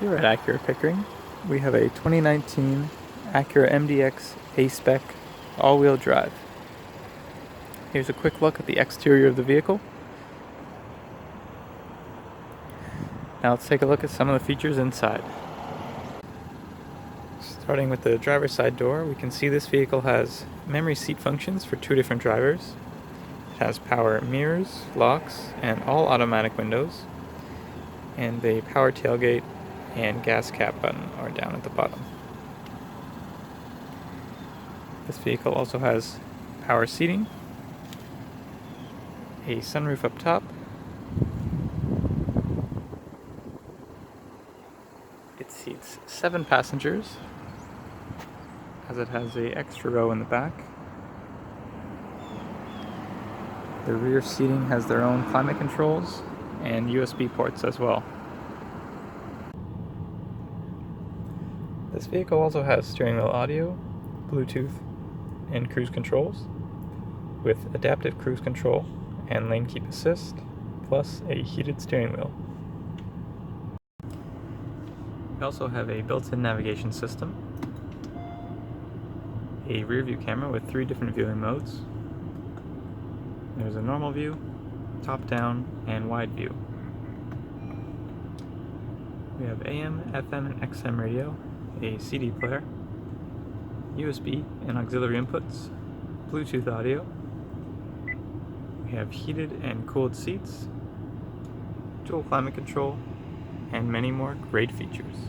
Here at Acura Pickering, we have a 2019 Acura MDX A-Spec all-wheel drive. Here's a quick look at the exterior of the vehicle. Now let's take a look at some of the features inside. Starting with the driver's side door, we can see this vehicle has memory seat functions for 2 different drivers. It has power mirrors, locks, and all automatic windows. And the power tailgate and gas cap button are down at the bottom. This vehicle also has power seating, a sunroof up top. It seats 7 passengers, as it has an extra row in the back. The rear seating has their own climate controls and USB ports as well. This vehicle also has steering wheel audio, Bluetooth, and cruise controls, with adaptive cruise control and lane keep assist, plus a heated steering wheel. We also have a built-in navigation system, a rear view camera with 3 different viewing modes. There's a normal view, top down, and wide view. We have AM, FM, and XM radio, a CD player, USB and auxiliary inputs, Bluetooth audio. We have heated and cooled seats, dual climate control, and many more great features.